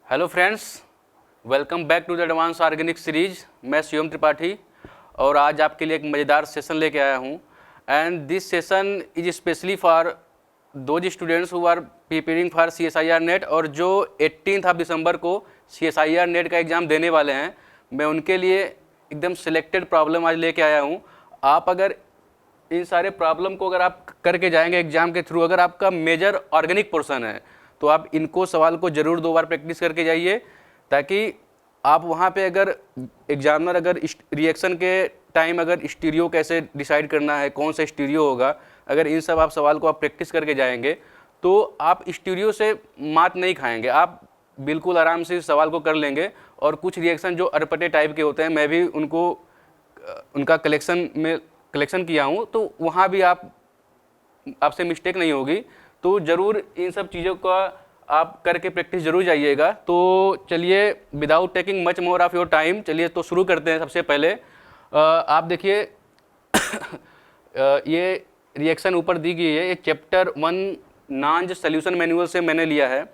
Hello friends, welcome back to the advance organic series. मैं शिवम त्रिपाठी और आज आपके लिए एक मज़ेदार सेशन लेके आया हूँ। And this session is specially for those students who are preparing for CSIR NET और जो 18 दिसंबर को CSIR नेट का एग्ज़ाम देने वाले हैं। मैं उनके लिए एकदम सिलेक्टेड प्रॉब्लम आज लेके आया हूँ। आप अगर इन सारे प्रॉब्लम को अगर आप करके जाएंगे एग्ज़ाम के थ्रू, अगर आपका मेजर ऑर्गेनिक पोर्शन है तो आप इनको सवाल को ज़रूर 2 बार प्रैक्टिस करके जाइए, ताकि आप वहाँ पे अगर एग्जामिनर अगर रिएक्शन के टाइम अगर स्टीरियो कैसे डिसाइड करना है, कौन सा स्टीरियो होगा, अगर इन सब आप सवाल को आप प्रैक्टिस करके जाएंगे तो आप स्टीरियो से मात नहीं खाएंगे। आप बिल्कुल आराम से इस सवाल को कर लेंगे। और कुछ रिएक्शन जो अटपटे टाइप के होते हैं, मैं भी उनको उनका कलेक्शन किया हूँ, तो वहाँ भी आपसे मिस्टेक नहीं होगी। तो ज़रूर इन सब चीज़ों का आप करके प्रैक्टिस जरूर जाइएगा। तो चलिए, without taking much more of your time, चलिए तो शुरू करते हैं। सबसे पहले आप देखिए ये रिएक्शन ऊपर दी गई है, ये चैप्टर 1 नांज सोल्यूशन मैनुअल से मैंने लिया है।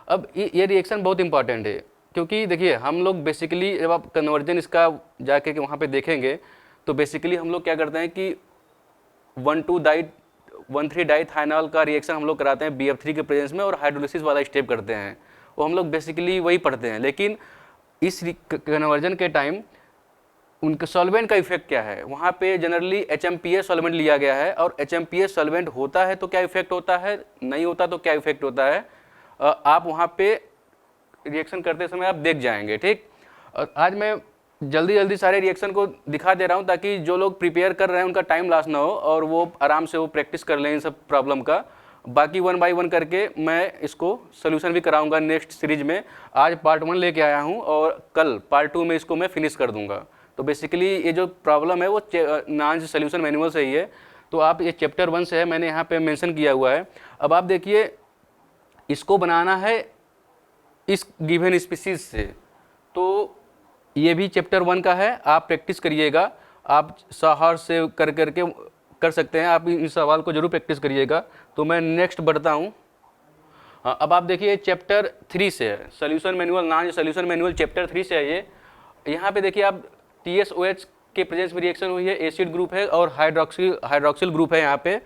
अब ये रिएक्शन बहुत इंपॉर्टेंट है, क्योंकि देखिए हम लोग बेसिकली जब आप कन्वर्जन इसका जाके के वहाँ पे देखेंगे तो बेसिकली हम लोग क्या करते हैं कि 1,2-1,3-डाइथाइनॉल का रिएक्शन हम लोग कराते हैं BF3 के प्रेजेंस में, और हाइड्रोलिसिस वाला स्टेप करते हैं, वो हम लोग बेसिकली वही पढ़ते हैं। लेकिन इस कन्वर्जन के टाइम उनके सॉल्वेंट का इफेक्ट क्या है, वहाँ पे जनरली HMPA सॉल्वेंट लिया गया है। और HMPA सॉल्वेंट होता है तो क्या इफेक्ट होता है, नहीं होता तो क्या इफेक्ट होता है, आप वहाँ पे रिएक्शन करते समय आप देख जाएंगे। ठीक, और आज मैं जल्दी सारे रिएक्शन को दिखा दे रहा हूँ, ताकि जो लोग प्रिपेयर कर रहे हैं उनका टाइम लॉस ना हो और वो आराम से वो प्रैक्टिस कर लें इन सब प्रॉब्लम का। बाकी 1 बाय 1 करके मैं इसको सोल्यूशन भी कराऊंगा नेक्स्ट सीरीज में। आज पार्ट 1 लेके आया हूँ और कल पार्ट 2 में इसको मैं फिनिश कर दूंगा। तो बेसिकली ये जो प्रॉब्लम है वो नांज सोल्यूशन मैनुअल से ही है। तो आप ये चैप्टर 1 से है, मैंने यहाँ पे मेंशन किया हुआ है। अब आप देखिए, इसको बनाना है इस गिवन स्पीसीज से, तो ये भी चैप्टर 1 का है। आप प्रैक्टिस करिएगा, आप साहर से करके कर सकते हैं। आप इस सवाल को जरूर प्रैक्टिस करिएगा। तो मैं नेक्स्ट बढ़ता हूँ। हाँ, अब आप देखिए चैप्टर 3 से है, सोल्यूशन मैनुअल, नांज सोल्यूशन मैनुअल चैप्टर 3 से है ये। यहाँ पे देखिए आप TSOH के प्रेजेंस में रिएक्शन हुई है, एसिड ग्रुप है और हाइड्रोक्सिल ग्रुप है। यहाँ पे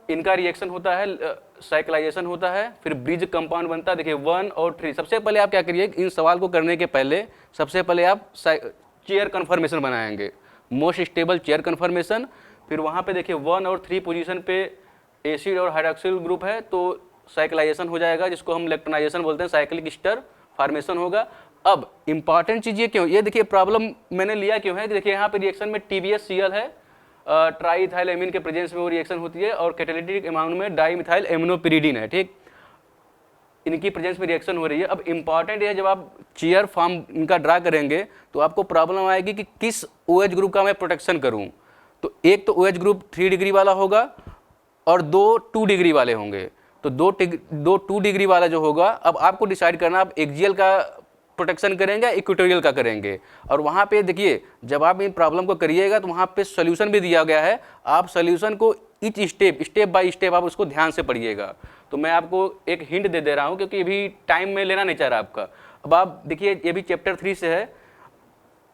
इनका रिएक्शन होता है, साइक्लाइजेशन होता है, फिर ब्रिज कंपाउंड बनता है। देखिए 1 और 3। सबसे पहले आप क्या करिए, इन सवाल को करने के पहले सबसे पहले आप चेयर कन्फर्मेशन बनाएंगे, मोस्ट स्टेबल चेयर कन्फर्मेशन। फिर वहाँ पे देखिए 1 और 3 पोजीशन पे एसिड और हाइड्रोक्सिल ग्रुप है, तो साइक्लाइजेशन हो जाएगा, जिसको हम इलेक्ट्रोनाइजेशन बोलते हैं, साइक्लिक स्टर फॉर्मेशन होगा। अब इंपॉर्टेंट चीज़ ये क्यों, ये देखिए प्रॉब्लम मैंने लिया क्यों है, देखिए यहाँ पे रिएक्शन में TBHCl है, ट्राईइथाइल एमीन के प्रेजेंस में वो रिएक्शन होती है, और कैटालिटिक अमाउंट में डाईमिथाइल एमिनोपिरिडीन है। ठीक, इनकी प्रेजेंस में रिएक्शन हो रही है। अब इंपॉर्टेंट है, जब आप चेयर फॉर्म इनका ड्रा करेंगे तो आपको प्रॉब्लम आएगी कि किस OH ग्रुप का मैं प्रोटेक्शन करूं। तो एक तो OH ग्रुप 3 डिग्री वाला होगा और 2 2 डिग्री वाले होंगे। तो दो 2 डिग्री वाला जो होगा, अब आपको डिसाइड करना आप एक्सियल का प्रोटेक्शन करेंगे, इक्वेटोरियल का करेंगे। और वहाँ पे देखिए, जब आप इन प्रॉब्लम को करिएगा तो वहाँ पे सोल्यूशन भी दिया गया है। आप सोल्यूशन को ईच स्टेप बाय स्टेप आप उसको ध्यान से पढ़िएगा। तो मैं आपको एक हिंट दे रहा हूँ, क्योंकि अभी टाइम में लेना नहीं चाह रहा आपका। अब आप देखिए, ये भी चैप्टर 3 से है,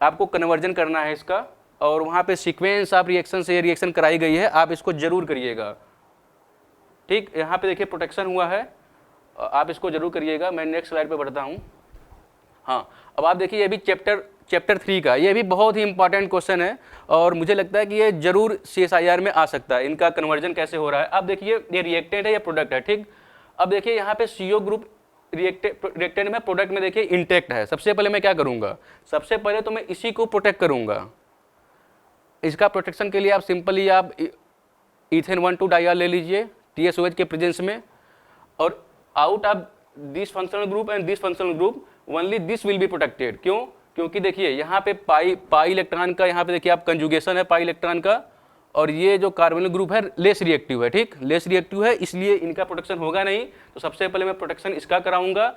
आपको कन्वर्जन करना है इसका, और वहाँ पे सीक्वेंस ऑफ रिएक्शन से रिएक्शन कराई गई है, आप इसको जरूर करिएगा। ठीक, यहाँ पे देखिए प्रोटेक्शन हुआ है, आप इसको जरूर करिएगा। मैं नेक्स्ट स्लाइड पे बढ़ता हूँ। हाँ, अब आप देखिए, ये भी चैप्टर 3 का, ये भी बहुत ही इंपॉर्टेंट क्वेश्चन है और मुझे लगता है कि ये जरूर CSIR में आ सकता है। इनका कन्वर्जन कैसे हो रहा है, अब देखिए ये रिएक्टेंट है या प्रोडक्ट है। ठीक, अब देखिए यहाँ पे CO ग्रुप रिएक्टेंट में, प्रोडक्ट में देखिए इंटैक्ट है। सबसे पहले मैं क्या करूँगा, सबसे पहले तो मैं इसी को प्रोटेक्ट करूँगा। इसका प्रोटेक्शन के लिए आप सिंपली आप ईथेन 1,2 डाइऑल ले लीजिए TSOH के प्रेजेंस में, और out of this functional group and this functional group only this will be protected. क्यों, क्योंकि देखिए यहाँ पे पाई इलेक्ट्रॉन का, यहाँ पे देखिए आप कंजुगेशन है पाई इलेक्ट्रॉन का, और ये जो कार्बोनिल ग्रुप है लेस रिएक्टिव है। ठीक, लेस रिएक्टिव है, इसलिए इनका प्रोटेक्शन होगा नहीं। तो सबसे पहले मैं प्रोटेक्शन इसका कराऊंगा।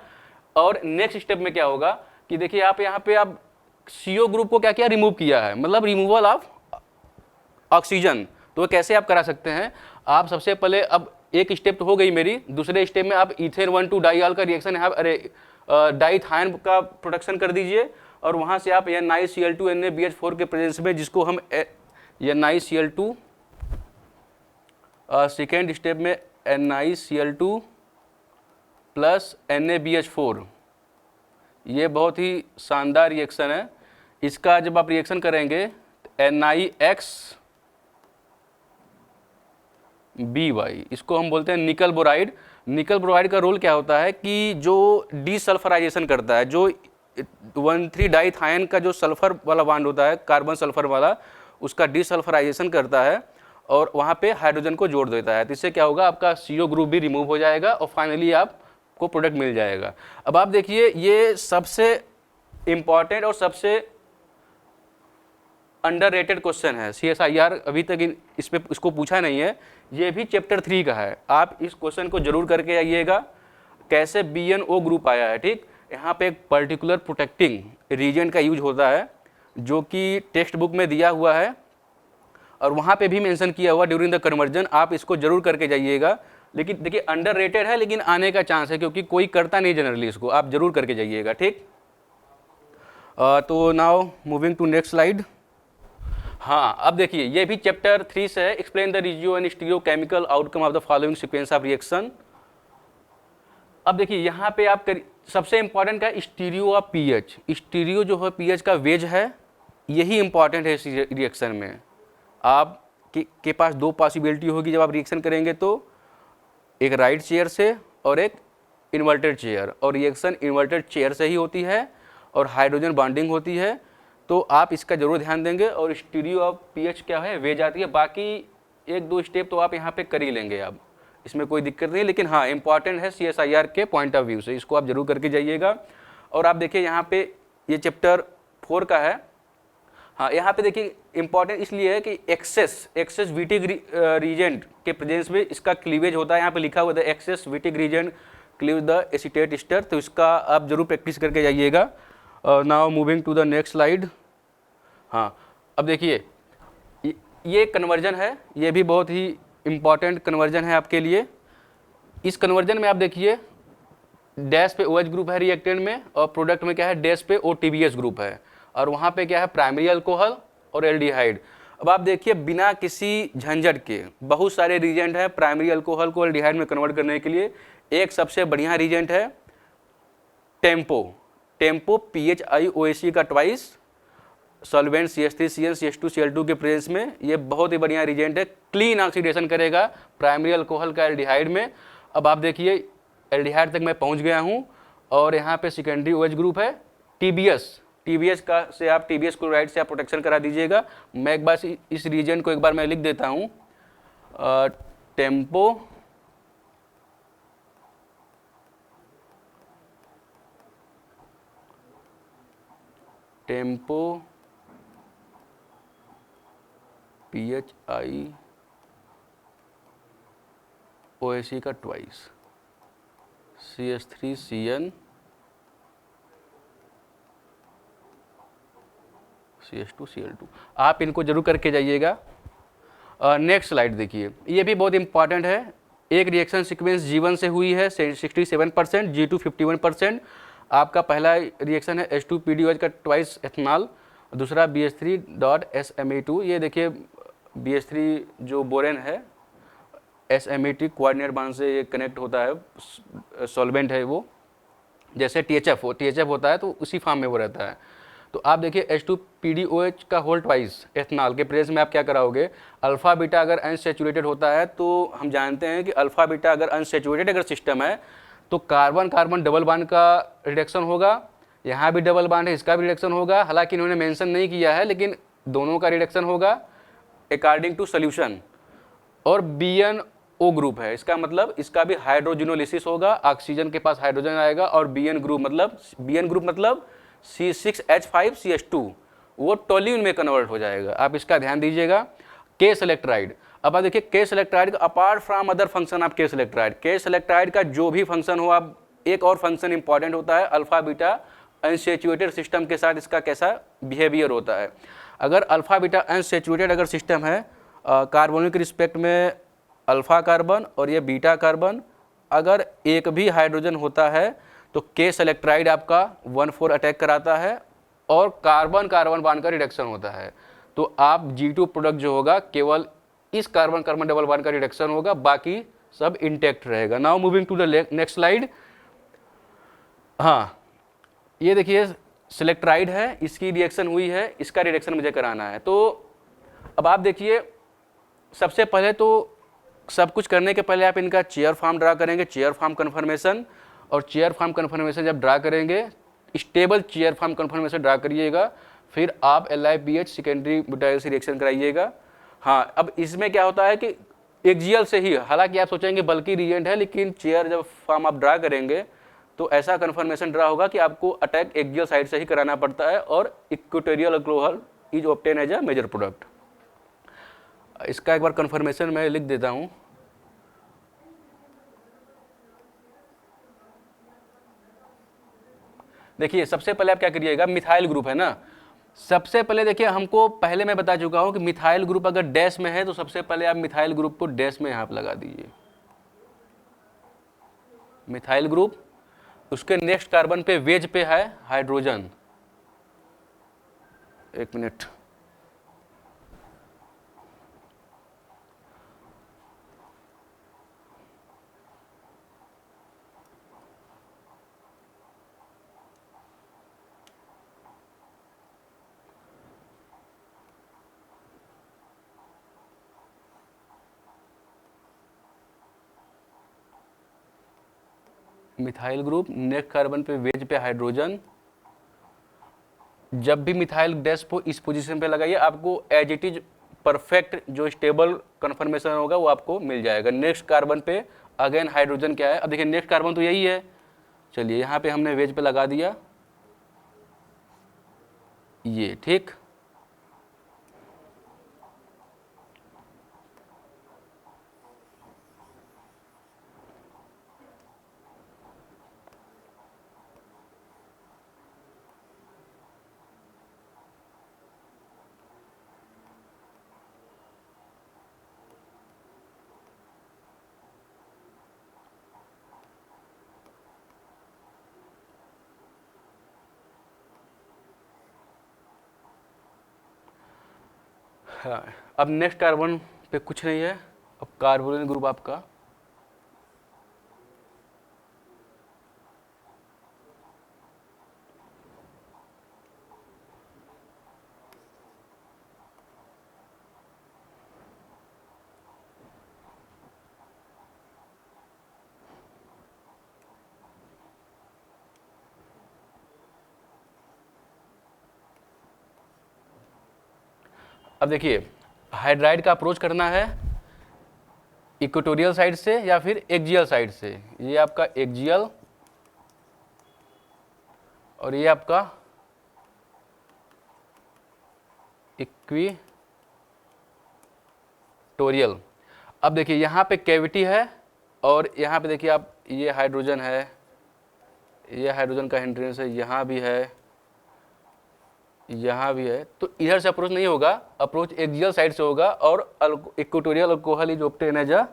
और नेक्स्ट स्टेप में क्या होगा कि देखिए आप यहाँ पे आप CO ग्रुप को क्या किया, रिमूव किया है, मतलब रिमूवल ऑफ ऑक्सीजन। तो कैसे आप करा सकते हैं, आप सबसे पहले, अब एक स्टेप तो हो गई मेरी, दूसरे स्टेप में आप ईथेन 1,2 डाइऑल का रिएक्शन यहाँ, अरे डाइथाइन का प्रोडक्शन कर दीजिए और वहाँ से आप NiCl2 NaBH4 के प्रेजेंस में, जिसको हम NiCl2 सेकेंड स्टेप में NiCl2 प्लस NaBH4, ये बहुत ही शानदार रिएक्शन है। इसका जब आप रिएक्शन करेंगे NiXBy, इसको हम बोलते हैं निकल बोराइड। निकल बोराइड का रोल क्या होता है कि जो डीसल्फराइजेशन करता है, जो 1,3 डाइथाइन का जो सल्फर वाला बॉन्ड होता है, कार्बन सल्फर वाला, उसका डीसल्फराइजेशन करता है और वहाँ पे हाइड्रोजन को जोड़ देता है। तो इससे क्या होगा, आपका CO ग्रुप भी रिमूव हो जाएगा और फाइनली आपको प्रोडक्ट मिल जाएगा। अब आप देखिए, ये सबसे इम्पॉर्टेंट और सबसे अंडररेटेड क्वेश्चन है। CSIR अभी तक इसको पूछा नहीं है, ये भी चैप्टर 3 का है। आप इस क्वेश्चन को जरूर करके आइएगा, कैसे BnO ग्रुप आया है। ठीक, यहाँ पे एक पर्टिकुलर प्रोटेक्टिंग रीजेंट का यूज होता है जो कि टेक्स्ट बुक में दिया हुआ है और वहाँ पे भी मेंशन किया हुआ ड्यूरिंग द कन्वर्जन। आप इसको जरूर करके जाइएगा। लेकिन देखिए, अंडररेटेड है लेकिन आने का चांस है, क्योंकि कोई करता नहीं जनरली इसको। आप जरूर करके जाइएगा। ठीक, तो now moving to next slide. हाँ, अब देखिए, ये भी चैप्टर 3 से है। Explain the regio and stereochemical outcome of the following sequence of reaction. अब देखिए, यहाँ पे आप सबसे इंपॉर्टेंट का स्टीरियो ऑफ पीएच। स्टीरियो जो है पीएच का वेज है, यही इंपॉर्टेंट है इस रिएक्शन में। आप के पास दो पॉसिबिलिटी होगी जब आप रिएक्शन करेंगे, तो एक राइट चेयर से और एक इन्वर्टेड चेयर, और रिएक्शन इन्वर्टेड चेयर से ही होती है और हाइड्रोजन बॉन्डिंग होती है। तो आप इसका जरूर ध्यान देंगे। और स्टीरियो ऑफ पीएच क्या है, वेज आती है। बाकी एक दो स्टेप तो आप यहाँ पे कर ही लेंगे, आप इसमें कोई दिक्कत नहीं। लेकिन हाँ, इंपॉर्टेंट है CSIR के पॉइंट ऑफ व्यू से, इसको आप जरूर करके जाइएगा। और आप देखिए, यहाँ पे ये चैप्टर 4 का है। हाँ, यहाँ पे देखिए, इंपॉर्टेंट इसलिए है कि एक्सेस विटिक रीजेंट के प्रेजेंस में इसका क्लीवेज होता है। यहाँ पे लिखा हुआ है excess Wittig reagent cleave the acetate ester. तो इसका आप जरूर प्रैक्टिस करके जाइएगा। Now moving to the next slide. हाँ, अब देखिए, ये कन्वर्जन है, ये भी बहुत ही इम्पॉर्टेंट कन्वर्जन है आपके लिए। इस कन्वर्जन में आप देखिए, डैश पे OH ग्रुप है रिएक्टेंट में, और प्रोडक्ट में क्या है, डैश पे OTBS ग्रुप है, और वहाँ पे क्या है, प्राइमरी अल्कोहल और एल्डिहाइड। अब आप देखिए, बिना किसी झंझट के बहुत सारे रीजेंट हैं प्राइमरी अल्कोहल को एल्डिहाइड में कन्वर्ट करने के लिए। एक सबसे बढ़िया रीजेंट है टेम्पो PHIOAC का ट्वाइस सॉल्वेंट CH3CN CH2Cl2 के प्रेजेंस में। ये बहुत ही बढ़िया रीजेंट है, क्लीन ऑक्सीडेशन करेगा प्राइमरी अल्कोहल का एल्डिहाइड में। अब आप देखिए, एल्डिहाइड तक मैं पहुंच गया हूं, और यहाँ पे सेकेंडरी OH ग्रुप है TBS का से आप TBS क्लोराइड से आप प्रोटेक्शन करा दीजिएगा। मैं एक बार इस रीजेंट को एक बार मैं लिख देता हूँ, टेम्पो PHIOAC का ट्वाइस CH3CN CH2Cl2। आप इनको जरूर करके जाइएगा। नेक्स्ट स्लाइड देखिए, ये भी बहुत इंपॉर्टेंट है। एक रिएक्शन सीक्वेंस G1 से हुई है 67%, G2 51%। आपका पहला रिएक्शन है H2PDOH का ट्वाइस एथनॉल, दूसरा BH3.SME2। ये देखिए, BH3 जो बोरेन है, SME2 कोऑर्डिनेट बॉन्ड से ये कनेक्ट होता है, सॉल्वेंट है वो। जैसे THF होता है, तो उसी फॉर्म में वो रहता है। तो आप देखिए, H2PDOH का होल ट्वाइस एथनॉल के प्रेजेंस में आप क्या कराओगे, अल्फा बीटा अगर अनसैचुरेटेड होता है, तो हम जानते हैं कि अल्फा बीटा अगर अनसैचुरेटेड अगर सिस्टम है, तो कार्बन कार्बन डबल बॉन्ड का रिडक्शन होगा। यहाँ भी डबल बॉन्ड है, इसका भी रिडक्शन होगा। हालांकि इन्होंने मेंशन नहीं किया है, लेकिन दोनों का रिडक्शन होगा अकॉर्डिंग टू सोल्यूशन। और BnO ग्रुप है, इसका मतलब इसका भी हाइड्रोजिनोलिसिस होगा, ऑक्सीजन के पास हाइड्रोजन आएगा, और BN ग्रुप मतलब C6H5CH2 वो टोल्यून में कन्वर्ट हो जाएगा। आप इसका ध्यान दीजिएगा। के सेलेक्ट्राइड, अब आप देखिए, के सेलेक्ट्राइड का apart from other function of के सेलेक्ट्राइड का जो भी फंक्शन हो, आप एक और फंक्शन इंपॉर्टेंट होता है, अल्फा बीटा अनसैचुरेटेड सिस्टम के साथ इसका कैसा बिहेवियर होता है। अगर अल्फा बीटा अनसैचुरेटेड अगर सिस्टम है, कार्बोनिक के रिस्पेक्ट में अल्फा कार्बन और ये बीटा कार्बन, अगर एक भी हाइड्रोजन होता है, तो के सेलेक्ट्राइड आपका 1,4 अटैक कराता है और कार्बन कार्बन बॉन्ड का रिडक्शन होता है। तो आप G2 प्रोडक्ट जो होगा केवल इस कार्बन कार्बन डबल बॉन्ड का रिडक्शन होगा, बाकी सब इंटैक्ट रहेगा। Now moving to the next slide. हाँ, ये देखिए सेलेक्ट्राइड है, इसकी रिएक्शन हुई है, इसका रिडक्शन मुझे कराना है। तो अब आप देखिए, सबसे पहले तो सब कुछ करने के पहले आप इनका चेयर फॉर्म ड्रा करेंगे, चेयर फॉर्म कन्फर्मेशन। और चेयर फॉर्म कन्फर्मेशन जब ड्रा करेंगे, stable chair form conformation draw करिएगा, फिर आप LiPH सेकेंडरी ब्यूटाइल से रिएक्शन कराइएगा। हाँ, अब इसमें क्या होता है कि एक्जियल से ही, हालांकि आप सोचेंगे बल्कि रिएजेंट है, लेकिन चेयर जब फॉर्म आप ड्रा करेंगे तो ऐसा कन्फर्मेशन ड्रा होगा कि आपको अटैक एक्जियल साइड से ही कराना पड़ता है और equatorial alcohol is obtain as a major product. इसका एक बार कन्फर्मेशन मैं लिख देता हूँ। देखिए सबसे पहले आप क्या करिएगा, मिथाइल ग्रुप है ना, सबसे पहले देखिए हमको पहले मैं बता चुका हूँ कि मिथाइल ग्रुप अगर डैश में है तो सबसे पहले आप मिथाइल ग्रुप को डैश में यहाँ पर लगा दीजिए, मिथाइल ग्रुप। उसके नेक्स्ट कार्बन पे वेज पे है हाइड्रोजन। एक minute, methyl group, next carbon पे वेज पे हाइड्रोजन। जब भी मिथाइल डैश को इस पोजीशन पे लगाइए, आपको एज इट इज परफेक्ट जो स्टेबल कन्फर्मेशन होगा वो आपको मिल जाएगा। नेक्स्ट कार्बन पे अगेन हाइड्रोजन क्या है, अब देखिए नेक्स्ट कार्बन तो यही है। चलिए यहाँ पे हमने वेज पे लगा दिया, ये ठीक। हाँ, अब नेक्स्ट कार्बन पे कुछ नहीं है, अब कार्बोनिल ग्रुप आपका अब देखिए हाइड्राइड का अप्रोच करना है इक्वेटोरियल साइड से या फिर एक्जियल साइड से। ये आपका एक्जियल और ये आपका इक्वेटोरियल। अब देखिए यहाँ पे कैविटी है और यहाँ पे देखिए आप, ये हाइड्रोजन है, ये हाइड्रोजन का हिंड्रेंस है, यहाँ भी है, यहाँ भी है। तो इधर से अप्रोच नहीं होगा, अप्रोच एक्सियल साइड से होगा और equatorial alcohol is obtain as a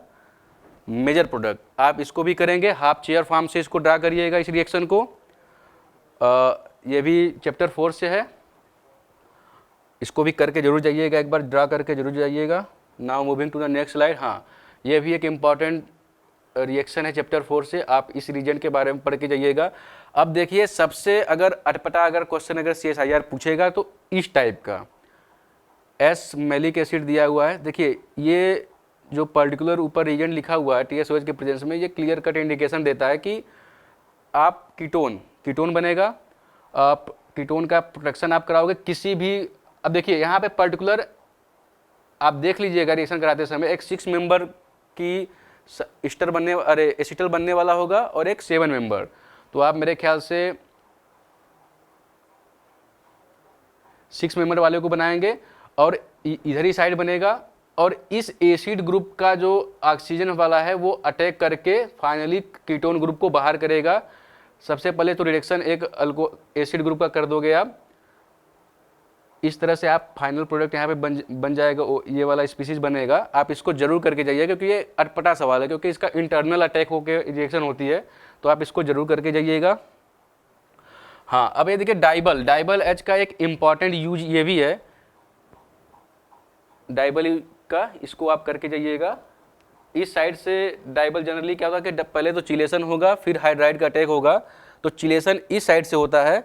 major product. आप इसको भी करेंगे, हाफ चेयर फॉर्म से इसको ड्रा करिएगा इस रिएक्शन को। ये भी चैप्टर 4 से है, इसको भी करके जरूर जाइएगा, एक बार ड्रा करके जरूर जाइएगा। Now moving to the next slide. हाँ, ये भी एक इम्पॉर्टेंट रिएक्शन है चैप्टर 4 से, आप इस रीजन के बारे में पढ़ के जाइएगा। अब देखिए सबसे अगर अटपटा अगर क्वेश्चन अगर CSIR पूछेगा तो इस टाइप का एस मैलिक एसिड दिया हुआ है। देखिए ये जो पर्टिकुलर ऊपर रीजन लिखा हुआ है TSOH के प्रेजेंस में, ये क्लियर कट इंडिकेशन देता है कि आप कीटोन बनेगा, आप कीटोन का प्रोडक्शन आप कराओगे किसी भी। अब देखिए यहाँ पे पर्टिकुलर आप देख लीजिएगा रिएक्शन कराते समय, एक 6 मेंबर की एस्टर बनने, अरे एसिटल बनने वाला होगा और एक 7 मेंबर। तो आप मेरे ख्याल से 6 मेंबर वाले को बनाएंगे और इधर ही साइड बनेगा और इस एसिड ग्रुप का जो ऑक्सीजन वाला है वो अटैक करके फाइनली कीटोन ग्रुप को बाहर करेगा। सबसे पहले तो रिडक्शन एक एसिड ग्रुप का कर दोगे आप, इस तरह से आप फाइनल प्रोडक्ट यहाँ पे बन जाएगा, ये वाला स्पीसीज बनेगा। आप इसको जरूर करके जाइए क्योंकि ये अटपटा सवाल है, क्योंकि इसका इंटरनल अटैक होकर रिएक्शन होती है, तो आप इसको जरूर करके जाइएगा। हाँ, अब ये देखिए डाइबल, डाइबल एच का एक इम्पॉर्टेंट यूज ये भी है, डाइबल का, इसको आप करके जाइएगा। इस साइड से डाइबल जनरली क्या होता है कि पहले तो चिलेशन होगा, फिर हाइड्राइड का अटैक होगा। तो चिलेशन इस साइड से होता है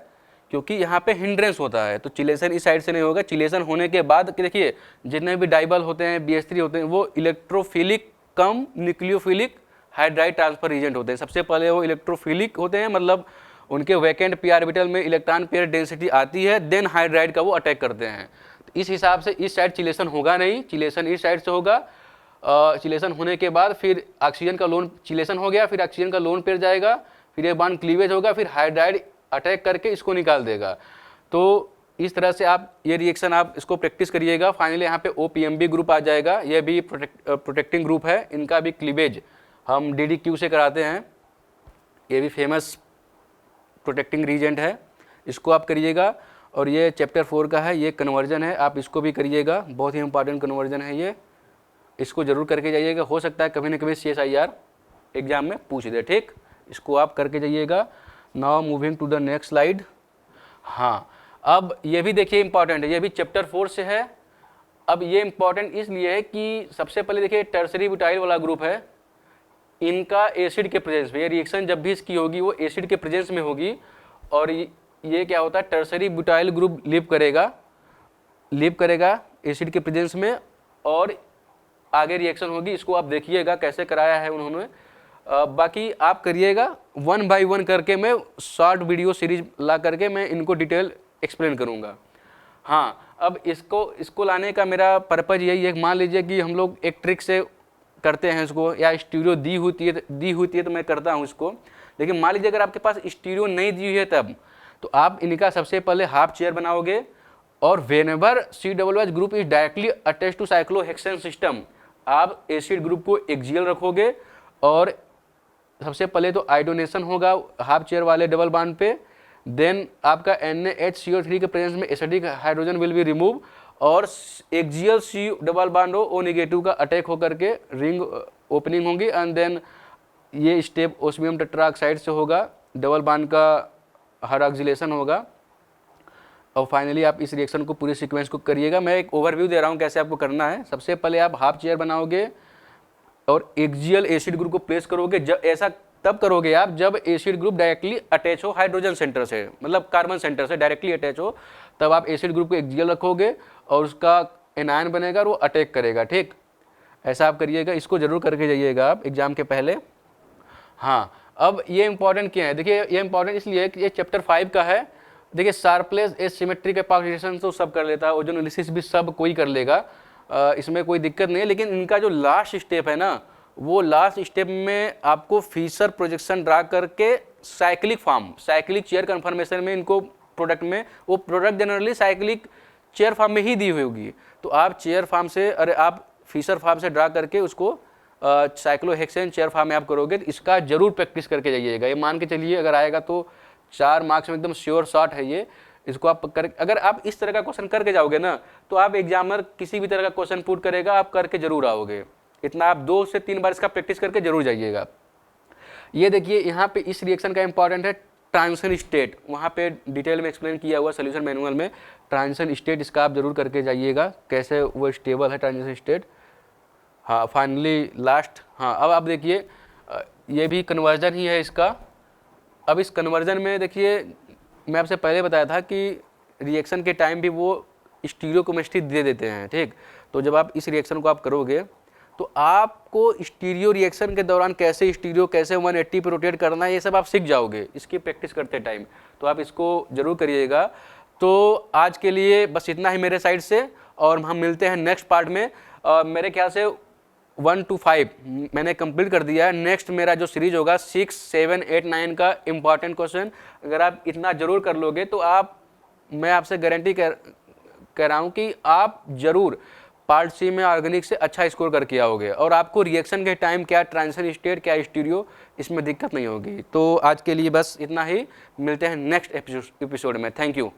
क्योंकि यहाँ पे हिंड्रेंस होता है, तो चिलेशन इस साइड से नहीं होगा। चिलेशन होने के बाद देखिए जितने भी डाइबल होते हैं, BH3 होते हैं, वो इलेक्ट्रोफिलिक कम न्यूक्लियोफिलिक हाइड्राइड ट्रांसफर एजेंट होते हैं। सबसे पहले वो इलेक्ट्रोफिलिक होते हैं, मतलब उनके वैकेंट पी ऑर्बिटल में इलेक्ट्रॉन पेयर डेंसिटी आती है, देन हाइड्राइड का वो अटैक करते हैं। तो इस हिसाब से इस साइड चिलेशन होगा नहीं, चिलेशन इस साइड से होगा। चिलेशन होने के बाद फिर ऑक्सीजन का लोन, चिलेशन हो गया, फिर ऑक्सीजन का लोन पेयर जाएगा, फिर ये बॉन्ड क्लीवेज होगा, फिर हाइड्राइड अटैक करके इसको निकाल देगा। तो इस तरह से आप ये रिएक्शन आप इसको प्रैक्टिस करिएगा। फाइनली यहाँ पे OPMB ग्रुप आ जाएगा, ये भी प्रोटेक्टिंग ग्रुप है, इनका भी क्लीवेज हम DDQ से कराते हैं। ये भी फेमस प्रोटेक्टिंग रीजेंट है, इसको आप करिएगा। और ये चैप्टर 4 का है, ये कन्वर्जन है, आप इसको भी करिएगा, बहुत ही इंपॉर्टेंट कन्वर्जन है ये, इसको जरूर करके जाइएगा। हो सकता है कभी न कभी CSIR एग्जाम में पूछ दे, ठीक, इसको आप करके जाइएगा। Now moving to the next slide. हाँ, अब ये भी देखिए इंपॉर्टेंट है, ये भी चैप्टर 4 से है। अब ये इंपॉर्टेंट इसलिए है कि सबसे पहले देखिए टर्सरी ब्यूटाइल वाला ग्रुप है, इनका एसिड के प्रेजेंस में, ये रिएक्शन जब भी इसकी होगी वो एसिड के प्रेजेंस में होगी। और ये क्या होता है, टर्सरी ब्यूटाइल ग्रुप लिव करेगा एसिड के प्रेजेंस में, और आगे रिएक्शन होगी। इसको आप देखिएगा कैसे कराया है उन्होंने। बाकी आप करिएगा 1 बाय 1 करके, मैं शॉर्ट वीडियो सीरीज ला करके मैं इनको डिटेल एक्सप्लेन करूँगा। हाँ, अब इसको लाने का मेरा पर्पज़ यही है, मान लीजिए कि हम लोग एक ट्रिक से करते हैं इसको, या स्टीरियो दी होती है तो मैं करता हूँ इसको। लेकिन मान लीजिए अगर आपके पास स्टीरियो नहीं दी हुई है तब, तो आप इनका सबसे पहले हाफ चेयर बनाओगे, और whenever COOH group is directly attach to cyclohexane system, आप एसिड ग्रुप को एक्सियल रखोगे, और सबसे पहले तो आयोडोनेशन होगा हाफ चेयर वाले डबल बॉन्ड पे, देन आपका NaHCO3 के प्रेजेंस में acidic hydrogen will be remove, और axial C double bond O negative का अटैक होकर के रिंग ओपनिंग होंगी, एंड देन ये स्टेप ओस्मियम टेट्राऑक्साइड से होगा, डबल बॉन्ड का हाइड्रोक्सिलेशन होगा। और फाइनली आप इस रिएक्शन को पूरे सीक्वेंस को करिएगा। मैं एक ओवरव्यू दे रहा हूँ कैसे आपको करना है। सबसे पहले आप हाफ चेयर बनाओगे और एक्सियल एसिड ग्रुप को प्लेस करोगे। जब ऐसा तब करोगे आप जब एसिड ग्रुप डायरेक्टली अटैच हो हाइड्रोजन सेंटर से, मतलब कार्बन सेंटर से डायरेक्टली अटैच हो, तब आप एसिड ग्रुप को एक्सियल रखोगे और उसका एनायन बनेगा और वो अटैक करेगा, ठीक। ऐसा आप करिएगा, इसको जरूर करके जाइएगा आप एग्जाम के पहले। हाँ, अब ये इंपॉर्टेंट क्या है, देखिए ये इंपॉर्टेंट इसलिए है कि ये चैप्टर 5 का है। देखिए शार्पलेस एसिमेट्रिक एपॉक्सीडेशन तो सब कर लेता है, ओजोनोलिसिस भी सब कोई कर लेगा, इसमें कोई दिक्कत नहीं है। लेकिन इनका जो लास्ट स्टेप है ना, वो लास्ट स्टेप में आपको फिशर प्रोजेक्शन ड्रा करके cyclic form, cyclic chair conformation में इनको प्रोडक्ट में, वो product generally cyclic chair form में ही दी हुई होगी, तो आप चेयर फॉर्म से, अरे आप फिशर फॉर्म से ड्रा करके उसको साइक्लोहेक्सेन चेयर फॉर्म में आप करोगे। तो इसका जरूर प्रैक्टिस करके जाइएगा। ये मान के चलिए अगर आएगा तो 4 मार्क्स में एकदम श्योर शॉट है ये। इसको आप कर, अगर आप इस तरह का क्वेश्चन करके जाओगे ना, तो आप एग्जामिनर किसी भी तरह का क्वेश्चन पुट करेगा, आप करके जरूर आओगे। इतना आप 2 से 3 बार इसका प्रैक्टिस करके जरूर जाइएगा। ये देखिए यहाँ पे इस रिएक्शन का इंपॉर्टेंट है ट्रांजिशन स्टेट, वहाँ पे डिटेल में एक्सप्लेन किया हुआ सोल्यूशन मैनुअल में। ट्रांजिशन स्टेट इसका आप जरूर करके जाइएगा, कैसे वो स्टेबल है ट्रांजिशन स्टेट। हाँ, फाइनली लास्ट, हाँ अब आप देखिए ये भी कन्वर्जन ही है इसका। अब इस कन्वर्जन में देखिए मैं आपसे पहले बताया था कि रिएक्शन के टाइम भी वो स्टीरियोकेमिस्ट्री दे देते हैं, ठीक। तो जब आप इस रिएक्शन को आप करोगे तो आपको स्टीरियो रिएक्शन के दौरान कैसे स्टीरियो, कैसे 180 पे रोटेट करना है, ये सब आप सीख जाओगे इसकी प्रैक्टिस करते टाइम। तो आप इसको जरूर करिएगा। तो आज के लिए बस इतना ही मेरे साइड से, और हम मिलते हैं नेक्स्ट पार्ट में। मेरे ख्याल से 1 to 5 मैंने कंप्लीट कर दिया है। नेक्स्ट मेरा जो सीरीज होगा 6, 7, 8, 9 का इम्पॉर्टेंट क्वेश्चन, अगर आप इतना जरूर कर लोगे तो मैं आपसे गारंटी कह रहा हूँ कि आप जरूर पार्ट C में ऑर्गेनिक से अच्छा स्कोर करके आओगे, और आपको रिएक्शन के टाइम क्या ट्रांजिशन स्टेट, क्या स्टीरियो, इसमें दिक्कत नहीं होगी। तो आज के लिए बस इतना ही, मिलते हैं नेक्स्ट एपिसोड में। Thank you.